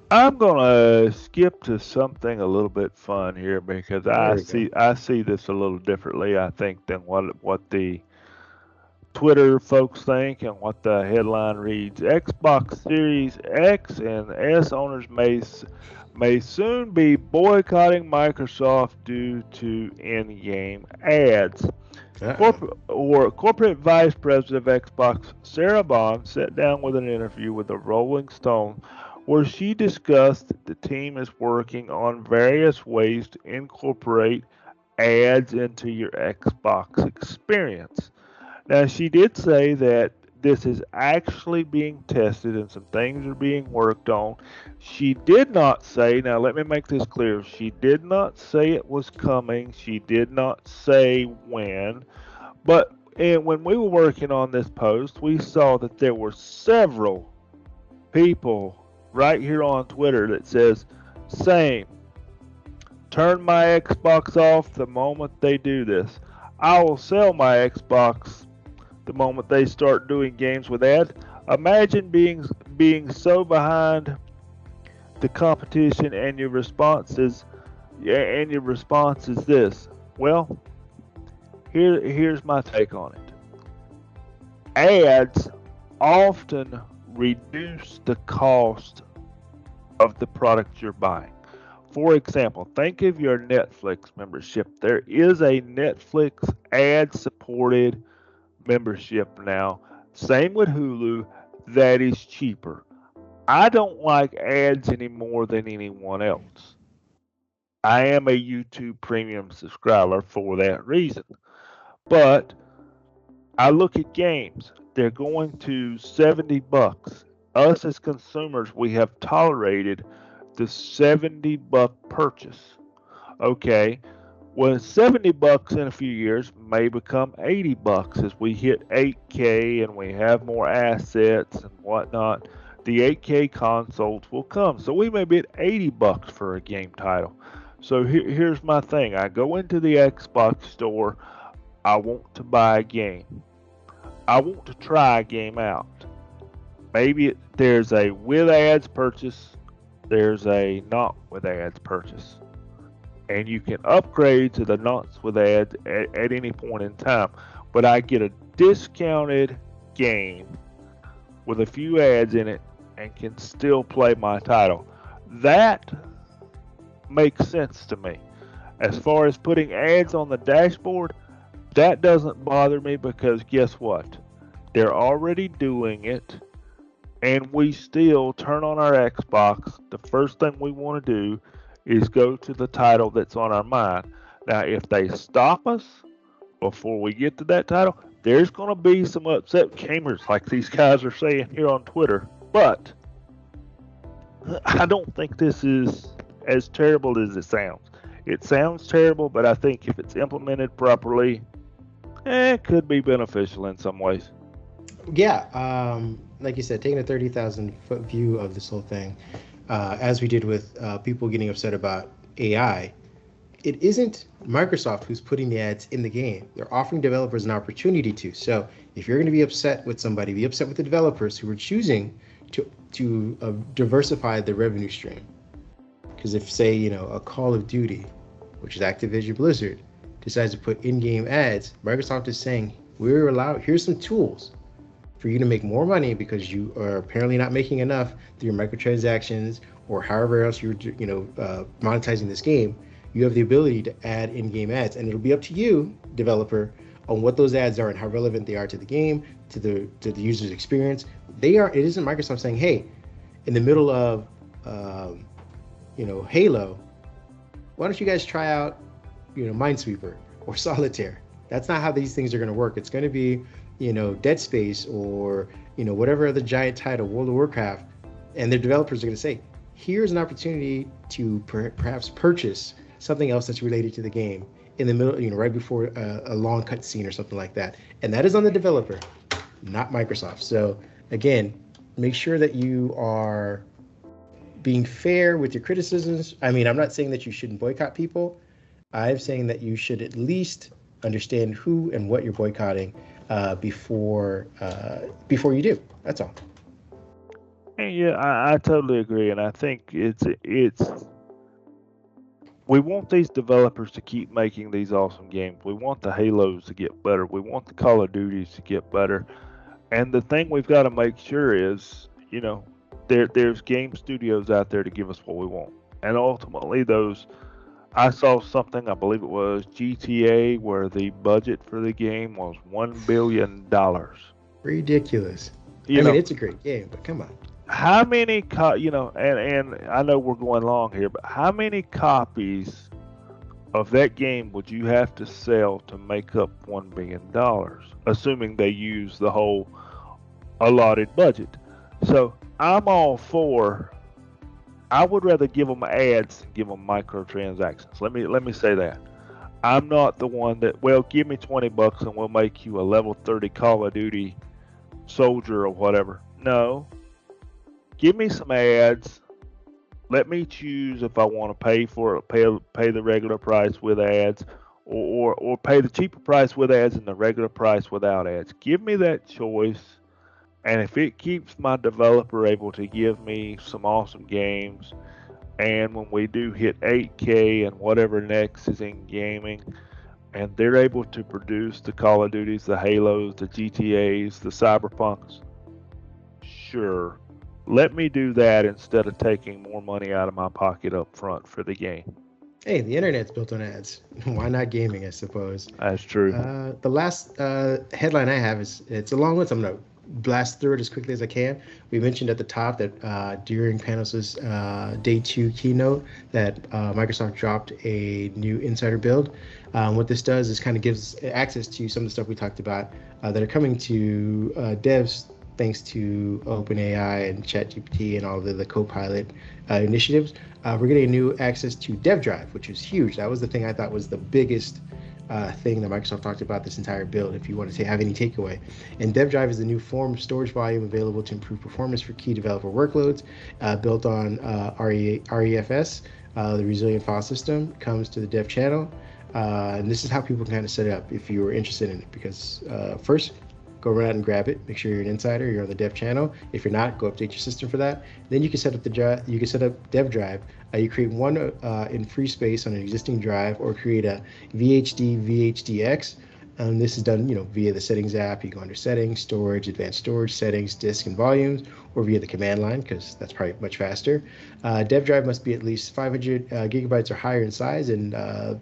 I'm gonna skip to something a little bit fun here because I see this a little differently, I think, than what the Twitter folks think and what the headline reads. Xbox Series X and S owners may soon be boycotting Microsoft due to in-game ads. Corporate Vice President of Xbox, Sarah Bond, sat down with an interview with the Rolling Stone where she discussed that the team is working on various ways to incorporate ads into your Xbox experience. Now, she did say that this is actually being tested and some things are being worked on. She did not say, now let me make this clear, she did not say it was coming. She did not say when. But when we were working on this post, we saw that there were several people right here on Twitter that says, same, turn my Xbox off the moment they do this. I will sell my Xbox the moment they start doing games with ads. Imagine being so behind the competition and your response is this. Well, here's my take on it. Ads often reduce the cost of the product you're buying. For example, think of your Netflix membership. There is a Netflix ad-supported membership now. Same with Hulu. That is cheaper. I don't like ads any more than anyone else. I am a YouTube premium subscriber for that reason. But I look at games. They're going to $70. Us as consumers, we have tolerated the $70 purchase. Okay, well, $70 in a few years may become $80 as we hit 8K and we have more assets and whatnot. The 8K consoles will come, so we may be at $80 for a game title. So here's my thing. I go into the Xbox store. I want to buy a game. I want to try a game out. maybe there's a with ads purchase, there's a not with ads purchase, and you can upgrade to the not with ads at any point in time. But I get a discounted game with a few ads in it and can still play my title. That makes sense to me. As far as putting ads on the dashboard, that doesn't bother me because guess what? They're already doing it, and we still turn on our Xbox. The first thing we want to do is go to the title that's on our mind. Now, if they stop us before we get to that title, there's going to be some upset gamers like these guys are saying here on Twitter. But I don't think this is as terrible as it sounds. It sounds terrible, but I think if it's implemented properly, it could be beneficial in some ways. Yeah, like you said, taking a 30,000-foot view of this whole thing, as we did with people getting upset about AI, it isn't Microsoft who's putting the ads in the game. They're offering developers an opportunity to. So if you're going to be upset with somebody, be upset with the developers who are choosing to diversify the revenue stream. Because if, say, a Call of Duty, which is Activision Blizzard, decides to put in-game ads, Microsoft is saying, here's some tools for you to make more money because you are apparently not making enough through your microtransactions or however else you're monetizing this game. You have the ability to add in-game ads, and it'll be up to you, developer, on what those ads are and how relevant they are to the game, to the user's experience. It isn't Microsoft saying, hey, in the middle of Halo, why don't you guys try out Minesweeper or Solitaire? That's not how these things are going to work. It's going to be Dead Space or whatever other giant title, World of Warcraft, and their developers are going to say, here's an opportunity to perhaps purchase something else that's related to the game in the middle, right before a long cutscene or something like that. And that is on the developer, not Microsoft. So again, make sure that you are being fair with your criticisms. I mean, I'm not saying that you shouldn't boycott people. I'm saying that you should at least understand who and what you're boycotting before you do. That's all. Yeah, I totally agree, and I think it's we want these developers to keep making these awesome games. We want the Halos to get better. We want the Call of Duties to get better. And the thing we've got to make sure is, there's game studios out there to give us what we want. And ultimately, I saw something, I believe it was GTA, where the budget for the game was $1 billion. Ridiculous. It's a great game, but come on. How many, and I know we're going long here, but how many copies of that game would you have to sell to make up $1 billion, assuming they use the whole allotted budget? So I'm all for, I would rather give them ads than give them microtransactions. Let me say that. I'm not the one that, give me $20 and we'll make you a level 30 Call of Duty soldier or whatever. No. Give me some ads. Let me choose if I want to pay for it, pay the regular price with ads, or pay the cheaper price with ads and the regular price without ads. Give me that choice, and if it keeps my developer able to give me some awesome games, and when we do hit 8K and whatever next is in gaming, and they're able to produce the Call of Duties, the Halos, the GTAs, the Cyberpunks, sure. Let me do that instead of taking more money out of my pocket up front for the game. Hey, the internet's built on ads. Why not gaming, I suppose? That's true. The last headline I have it's a long one, so I'm going to blast through it as quickly as I can. We mentioned at the top that during Panos' day 2 keynote that Microsoft dropped a new insider build. What this does is kind of gives access to some of the stuff we talked about that are coming to devs thanks to OpenAI and ChatGPT and all of the Copilot initiatives. We're getting new access to DevDrive, which is huge. That was the thing I thought was the biggest thing that Microsoft talked about this entire build, if you want to have any takeaway. And DevDrive is the new form of storage volume available to improve performance for key developer workloads, built on REFS. The resilient file system comes to the dev channel. And this is how people can kind of set it up if you were interested in it. Because first, go run out and grab it. Make sure you're an insider, you're on the dev channel. If you're not, go update your system for that. Then you can set up the drive. You can set up dev drive. You create one in free space on an existing drive, or create a VHD VHDX. This is done, via the settings app. You go under settings, storage, advanced storage, settings, disk, and volumes, or via the command line, because that's probably much faster. Dev drive must be at least 500 gigabytes or higher in size, and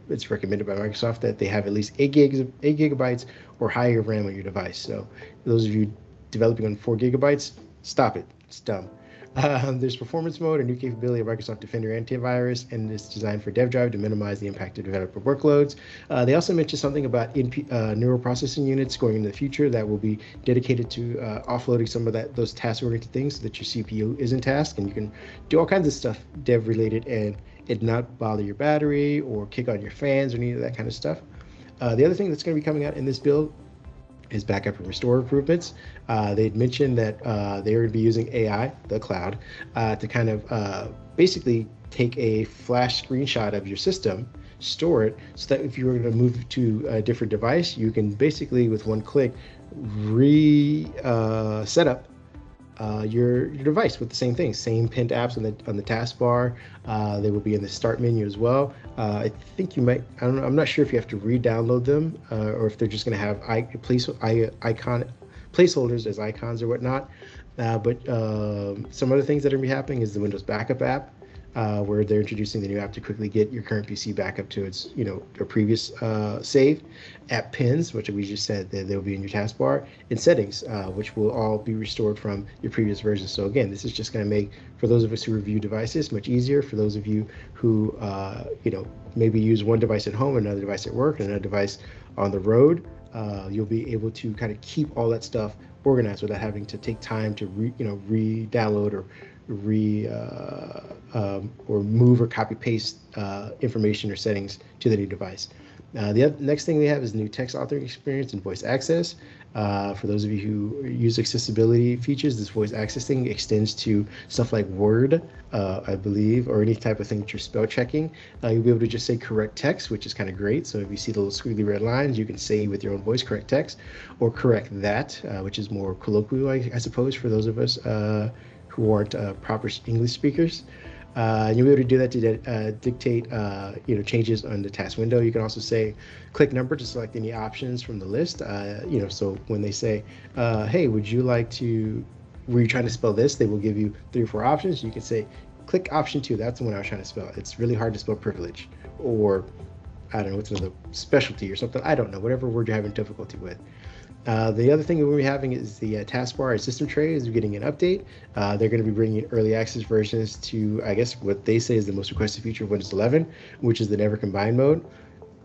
it's recommended by Microsoft that they have at least 8 gigabytes or higher RAM on your device. So those of you developing on 4 gigabytes, stop it. It's dumb. There's performance mode, a new capability of Microsoft Defender antivirus, and it's designed for dev drive to minimize the impact of developer workloads. They also mentioned something about neural processing units going into the future that will be dedicated to offloading some of those task-oriented things so that your CPU isn't tasked, and you can do all kinds of stuff dev-related and it not bother your battery or kick on your fans or any of that kind of stuff. The other thing that's going to be coming out in this build is backup and restore improvements. They'd mentioned that they're going to be using AI, the cloud, to kind of basically take a flash screenshot of your system, store it, so that if you were going to move to a different device, you can basically, with one click, set up your device with the same thing, same pinned apps on the taskbar. They will be in the start menu as well. I think you might, I don't know, I'm not sure if you have to re-download them or if they're just going to have placeholders as icons or whatnot. But some other things that are going to be happening is the Windows Backup app, where they're introducing the new app to quickly get your current PC back up to its, a previous save. App pins, which we just said that they'll be in your taskbar, and settings, which will all be restored from your previous version. So again, this is just going to make, for those of us who review devices, much easier. For those of you who, maybe use one device at home, another device at work, and another device on the road, you'll be able to kind of keep all that stuff organized without having to take time to re-download or or move or copy paste information or settings to the new device. The next thing we have is new text authoring experience and voice access. For those of you who use accessibility features, this voice access thing extends to stuff like Word, I believe, or any type of thing that you're spell checking. You'll be able to just say correct text, which is kind of great. So if you see the little squiggly red lines, you can say with your own voice correct text, or correct that, which is more colloquial, I suppose, for those of us who aren't proper English speakers. And you'll be able to do that to dictate, changes on the task window. You can also say, click number to select any options from the list. So when they say, hey, were you trying to spell this? They will give you 3 or 4 options. You can say, click option 2. That's the one I was trying to spell. It's really hard to spell privilege, or I don't know, what's another specialty or something. I don't know, whatever word you're having difficulty with. The other thing we'll be having is the taskbar and system tray is getting an update. They're going to be bringing early access versions to, I guess, what they say is the most requested feature of Windows 11, which is the never combine mode.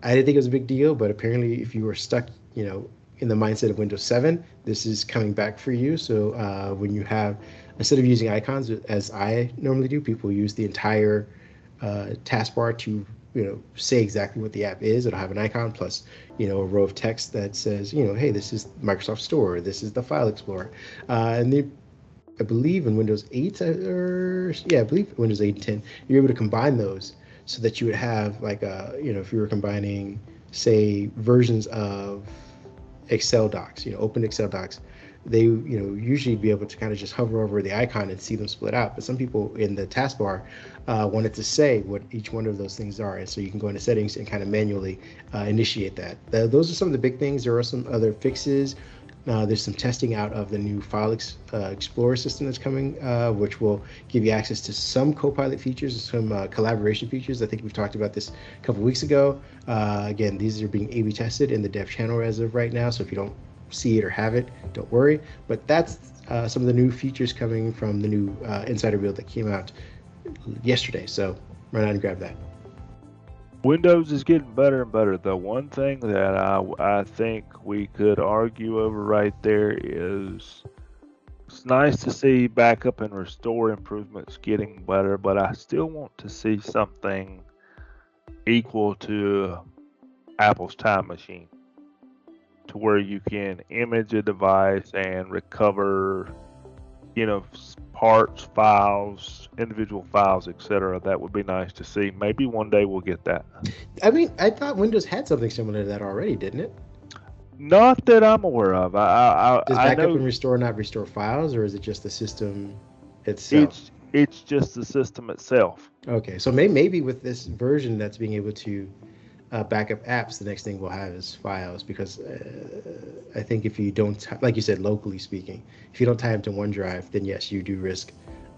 I didn't think it was a big deal, but apparently if you were stuck, in the mindset of Windows 7, this is coming back for you. So when you have, instead of using icons as I normally do, people use the entire taskbar to say exactly what the app is. It'll have an icon plus, a row of text that says, hey, this is Microsoft Store, this is the File Explorer. And I believe in Windows 8, I believe Windows 8 and 10, you're able to combine those so that you would have like if you were combining, say, versions of Excel docs, open Excel docs, they usually be able to kind of just hover over the icon and see them split out. But some people in the taskbar wanted to say what each one of those things are, and so you can go into settings and kind of manually initiate that. Those are some of the big things. There are some other fixes. There's some testing out of the new File Explorer system that's coming, which will give you access to some Copilot features, some collaboration features. I think we've talked about this a couple weeks ago. Again, these are being A/B tested in the dev channel as of right now, so if you don't see it or have it, don't worry. But that's some of the new features coming from the new insider build that came out yesterday. So run out and grab that. Windows is getting better and better. The one thing that I think we could argue over right there is it's nice to see backup and restore improvements getting better, but I still want to see something equal to Apple's Time Machine, to where you can image a device and recover, parts, files, individual files, etc. That would be nice to see. Maybe one day we'll get that. I mean, I thought Windows had something similar to that already, didn't it? Not that I'm aware of. Does I backup know and restore not restore files, or is it just the system itself? it's just the system itself. Okay, so maybe with this version that's being able to backup apps, the next thing we'll have is files, because I think if you don't, like you said, locally speaking, if you don't tie them to OneDrive, then yes, you do risk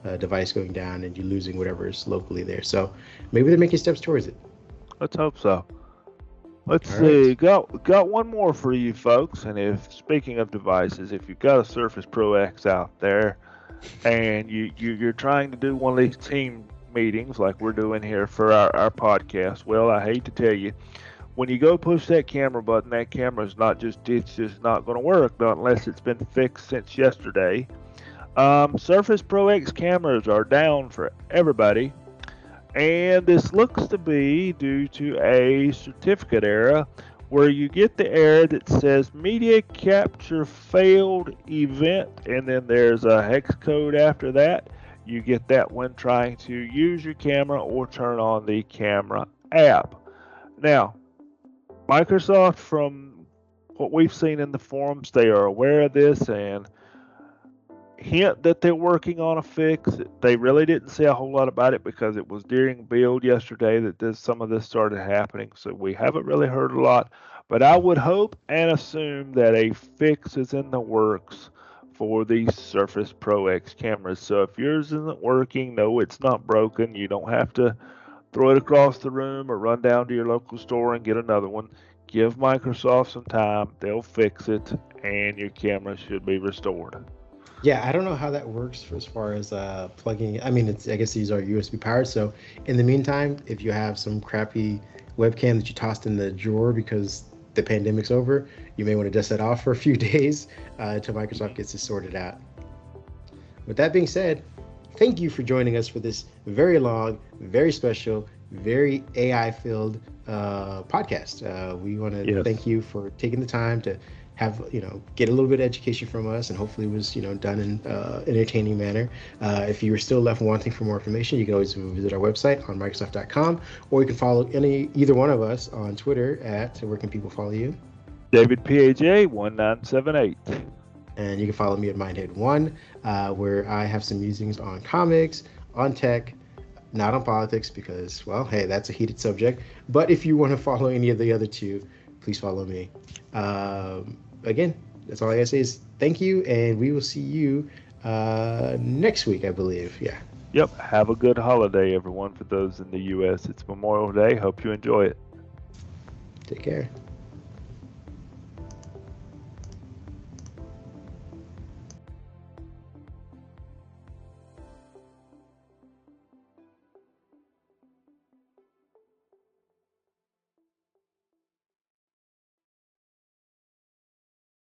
a device going down and you losing whatever is locally there. So maybe they're making steps towards it. Let's hope so. Let's All right. see. Got one more for you folks. And if speaking of devices, if you've got a Surface Pro X out there and you're trying to do one of these team meetings like we're doing here for our podcast, well, I hate to tell you, when you go push that camera button, that camera is it's just not going to work unless it's been fixed since yesterday. Surface Pro X cameras are down for everybody, and this looks to be due to a certificate error where you get the error that says media capture failed event, and then there's a hex code after that. You get that when trying to use your camera or turn on the camera app. Now, Microsoft, from what we've seen in the forums, they are aware of this and hint that they're working on a fix. They really didn't say a whole lot about it because it was during build yesterday that some of this started happening. So we haven't really heard a lot. But I would hope and assume that a fix is in the works for these Surface Pro X cameras. So if yours isn't working, no, it's not broken. You don't have to throw it across the room or run down to your local store and get another one. Give Microsoft some time. They'll fix it, and your camera should be restored. Yeah, I don't know how that works as far as plugging. I mean, I guess these are USB powered. So in the meantime, if you have some crappy webcam that you tossed in the drawer because the pandemic's over, you may want to dust that off for a few days until Microsoft gets this sorted out. With that being said, thank you for joining us for this very long, very special, very AI-filled podcast. We want to thank you for taking the time to have, get a little bit of education from us, and hopefully it was, done in entertaining manner. If you are still left wanting for more information, you can always visit our website on Microsoft.com, or you can follow either one of us on Twitter at, where can people follow you? David PAJ 1978. And you can follow me at Mindhead1, where I have some musings on comics, on tech, not on politics, because, well, hey, that's a heated subject. But if you want to follow any of the other two, please follow me. Again, that's all I gotta say is thank you, and we will see you next week, I believe. Yeah. Yep. Have a good holiday, everyone. For those in the U.S., it's Memorial Day. Hope you enjoy it. Take care.